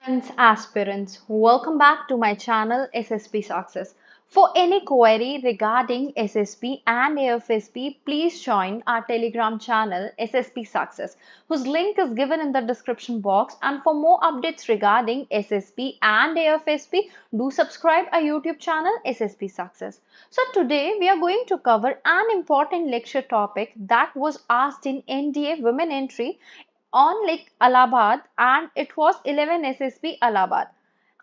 Friends, aspirants, welcome back to my channel SSP Success. For any query regarding SSP and AFSP, please join our Telegram channel SSP Success, whose link is given in the description box. And for more updates regarding SSP and AFSP, do subscribe our YouTube channel SSP Success. So today we are going to cover an important lecture topic that was asked in NDA Women Entry on like Allahabad, and it was 11 SSB Allahabad,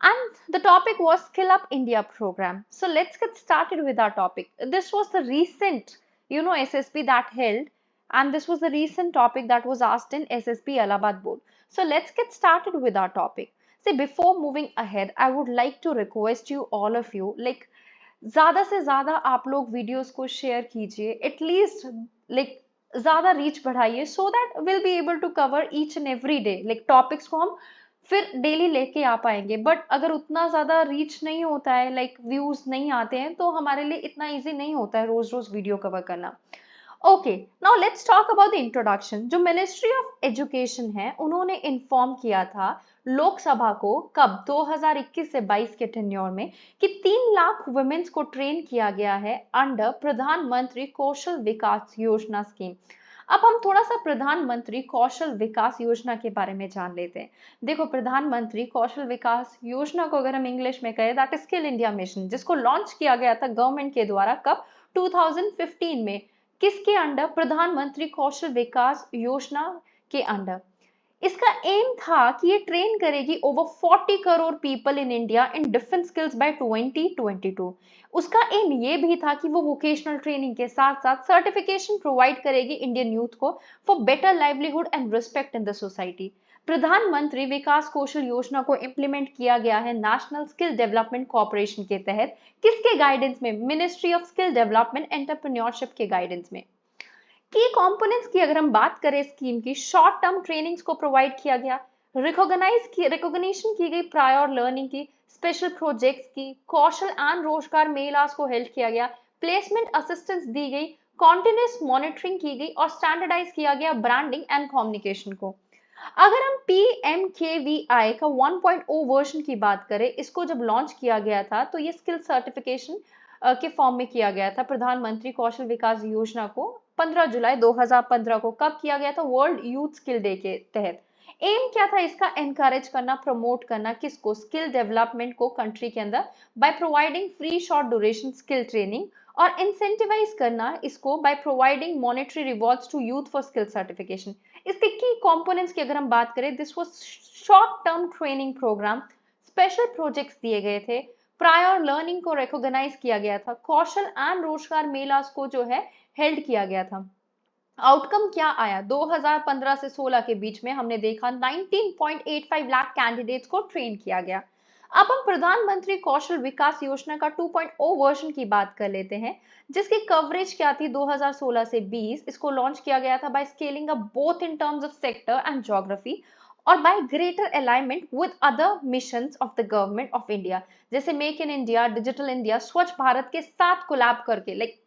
and the topic was Skill Up India program. So let's get started with our topic. This was the recent SSB that held, and this was the recent topic that was asked in SSB Allahabad board. So let's get started with our topic. See, before moving ahead, I would like to request you, all of you, like ज़्यादा से ज़्यादा आप लोग videos को share कीजिए, at least like ज़्यादा reach बढ़ाइए, so that will be able to cover each and every day like topics को हम फिर डेली लेके आ पाएंगे. बट अगर उतना ज़्यादा रीच नहीं होता है, लाइक व्यूज नहीं आते हैं, तो हमारे लिए इतना ईजी नहीं होता है रोज रोज वीडियो कवर करना. Okay, now let's talk about the introduction. जो मिनिस्ट्री ऑफ एजुकेशन है, उन्होंने इन्फॉर्म किया था लोकसभा को कब 2021 से 22 के टेन्योर में कि 3 लाख वुमेन्स को ट्रेन किया गया है अंडर प्रधानमंत्री कौशल विकास योजना स्कीम. अब हम थोड़ा सा प्रधानमंत्री कौशल विकास योजना के बारे में जान लेते हैं. देखो, प्रधानमंत्री कौशल विकास योजना को अगर हम इंग्लिश में कहें, that is skill India mission, जिसको लॉन्च किया गया था गवर्नमेंट के द्वारा कब 2015 में. किसके अंडर? प्रधानमंत्री कौशल विकास योजना के अंडर. इसका एम था कि ये ट्रेन करेगी over 40 crore people in India in different skills by 2022. उसका एम ये भी था कि वो वोकेशनल ट्रेनिंग के साथ साथ सर्टिफिकेशन प्रोवाइड करेगी इंडियन यूथ को for better livelihood and respect in the society. प्रधानमंत्री विकास कौशल योजना को इम्प्लीमेंट किया गया है नेशनल स्किल डेवलपमेंट कॉर्पोरेशन के तहत. किसके गाइडेंस में? Ministry of skill development entrepreneurship के गाइडेंस में. की कंपोनेंट्स की अगर हम बात करें स्कीम की, शॉर्ट टर्म ट्रेनिंग्स को प्रोवाइड किया गया, रिकॉग्निशन की गई प्रायर लर्निंग की, स्पेशल प्रोजेक्ट्स की, कौशल एंड रोजगार मेलास को हेल्प किया गया, प्लेसमेंट असिस्टेंस दी गई, कॉन्टिन्यूस मॉनिटरिंग की गई और स्टैंडर्डाइज किया गया ब्रांडिंग एंड कम्युनिकेशन को. अगर हम PMKVI का 1.0 वर्जन की बात करें, इसको जब लॉन्च किया गया था तो ये स्किल सर्टिफिकेशन के फॉर्म में किया गया था. प्रधानमंत्री कौशल विकास योजना को 15 जुलाई 2015 को कब किया गया था? वर्ल्ड यूथ स्किल डे के तहत. एम क्या था इसका? एनकरेज करना, प्रमोट करना, किसको? स्किल डेवलपमेंट को कंट्री के अंदर by providing free short duration skill training, और इंसेंटिवाइज करना इसको by providing monetary rewards to youth for skill certification. इसके की कंपोनेंट्स की अगर हम बात करें, this was short term training programme, special projects दिए गए थे, प्रायर लर्निंग को रिकॉग्नाइज किया गया था, कौशल एंड रोजगार मेलास को जो है हेल्ड किया गया था. आउटकम क्या आया? 2015 से 16 के बीच में हमने देखा 19.85 लाख कैंडिडेट्स को ट्रेन किया गया. अब हम प्रधानमंत्री कौशल विकास योजना का 2.0 वर्जन की बात कर लेते हैं, जिसकी कवरेज क्या थी 2016 से 20. इसको लॉन्च किया गया था by scaling up both in terms of sector and geography और by greater alignment with other missions of the government of India, जैसे make in India, digital India, Swachh Bharat के साथ कोलैब करके, लाइक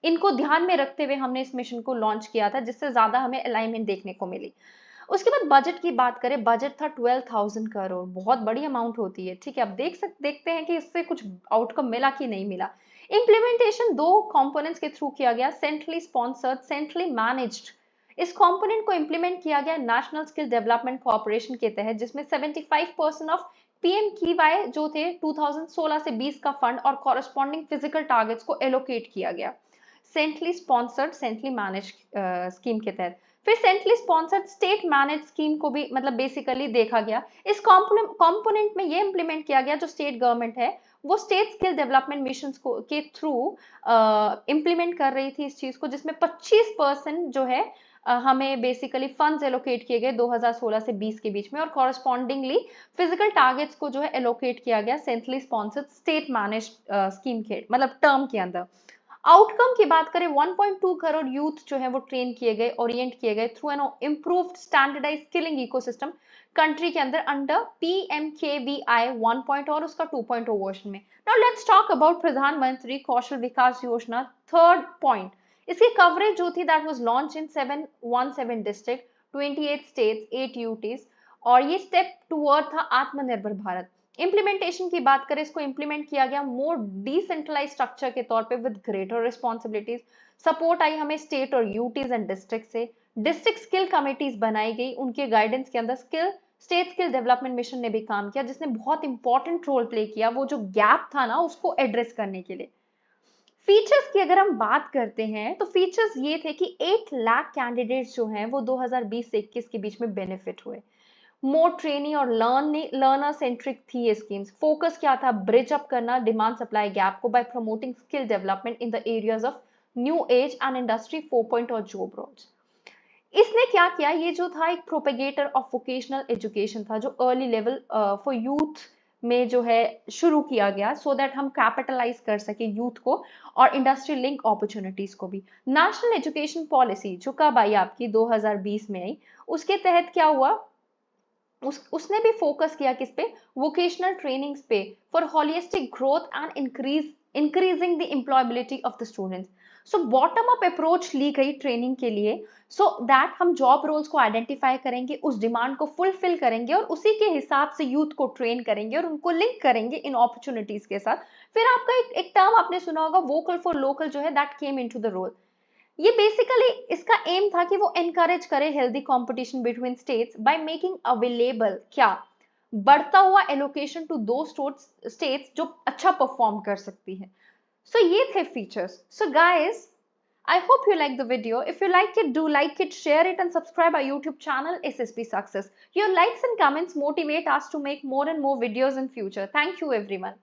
इनको ध्यान में रखते हुए हमने इस मिशन को लॉन्च किया था, जिससे ज्यादा हमें अलाइनमेंट देखने को मिली. उसके बाद बजट की बात करें, बजट था 12,000 करोड़. बहुत बड़ी अमाउंट होती है, ठीक है. अब देखते हैं कि इससे कुछ आउटकम मिला कि नहीं मिला. इम्प्लीमेंटेशन दो कंपोनेंट्स के थ्रू किया गया, सेंट्रली स्पॉन्सर्ड, सेंट्रली मैनेज्ड. इस कंपोनेंट को इंप्लीमेंट किया गया नेशनल स्किल डेवलपमेंट कॉर्पोरेशन के तहत, जिसमें 75% ऑफ PMKY जो थे 2016 से 20 का फंड और कॉरेस्पॉन्डिंग फिजिकल टारगेट्स को एलोकेट किया गया centrally sponsored, centrally manage scheme के तहत. फिर centrally sponsored state manage scheme को भी मतलब बेसिकली देखा गया. इस कंपोनेंट में ये इंप्लीमेंट किया गया, जो स्टेट गवर्नमेंट है वो स्टेट स्किल डेवलपमेंट मिशन को के थ्रू इंप्लीमेंट कर रही थी इस चीज को, जिसमें 25% जो है हमें बेसिकली फंड्स एलोकेट किए गए 2016 से 20 के बीच में, और कॉरेस्पॉन्डिंगली फिजिकल टारगेट्स को जो है एलोकेट किया गया centrally sponsored state manage scheme के मतलब टर्म के अंदर. आउटकम की बात करें, 1.2 करोड़ यूथ जो है वो ट्रेन किए गए, ओरिएंट किए गए through an improved standardise skilling ecosystem country के अंदर अंडर PMKVI 1. और उसका 2.0 वर्जन में. नाउ लेट्स टॉक अबाउट प्रधानमंत्री कौशल विकास योजना थर्ड पॉइंट. इसकी कवरेज जो थी that was launch in 717 district, 28 states, 8 UTs, और ये स्टेप टूवर्ड था आत्मनिर्भर भारत। इम्प्लीमेंटेशन की बात करें, इसको इम्प्लीमेंट किया गया मोर डिसेंट्रलाइज स्ट्रक्चर के तौर पे with greater responsibilities. Support I हमें स्टेट और यूटीज एंड डिस्ट्रिक्ट से। डिस्ट्रिक्ट स्किल कमिटीज बनाई गई, उनके गाइडेंस के अंदर स्टेट स्किल डेवलपमेंट मिशन ने भी काम किया, जिसने बहुत इंपॉर्टेंट रोल प्ले किया वो जो गैप था ना उसको एड्रेस करने के लिए। फीचर्स की अगर हम बात करते हैं तो फीचर्स ये थे कि 8 लाख कैंडिडेट्स जो हैं वो 2020 से 21 के बीच में बेनिफिट हुए। मोर ट्रेनी और लर्नर सेंट्रिक थी ये स्कीम्स। फोकस क्या था? ब्रिज अप करना डिमांड सप्लाई गैप को bye promoting skill development in the areas of new age and industry 4.0 और जॉब रोल्स। इसने क्या किया? ये जो था एक प्रोपेगेटर ऑफ वोकेशनल एजुकेशन था जो अर्ली लेवल फॉर यूथ में जो है शुरू किया गया, सो दैट हम कैपिटलाइज कर सके यूथ को और इंडस्ट्री लिंक अपॉर्चुनिटीज को भी। नेशनल एजुकेशन पॉलिसी जो कब आई आपकी? 2020 में आई। उसके तहत क्या हुआ? उसने भी फोकस किया किस पे? वोकेशनल ट्रेनिंग्स पे for holistic growth and increasing the employability of the students. So bottom up approach ली गई ट्रेनिंग के लिए, सो दैट हम जॉब रोल्स को आइडेंटिफाई करेंगे, उस डिमांड को फुलफिल करेंगे और उसी के हिसाब से यूथ को ट्रेन करेंगे और उनको लिंक करेंगे इन अपॉर्चुनिटीज के साथ। फिर आपका एक टर्म आपने सुना होगा, वोकल फॉर लोकल, जो है that came into the role. ये बेसिकली इसका एम था कि वो एनकरेज करे healthy competition between states by making available क्या? बढ़ता हुआ एलोकेशन टू दो स्टेट्स जो अच्छा परफॉर्म कर सकती है। सो ये थे features. So guys, I hope you like the video. If you like it, do like it, share it and subscribe our YouTube channel SSP Success. Your likes and comments motivate us to make more and more videos in future. Thank you everyone.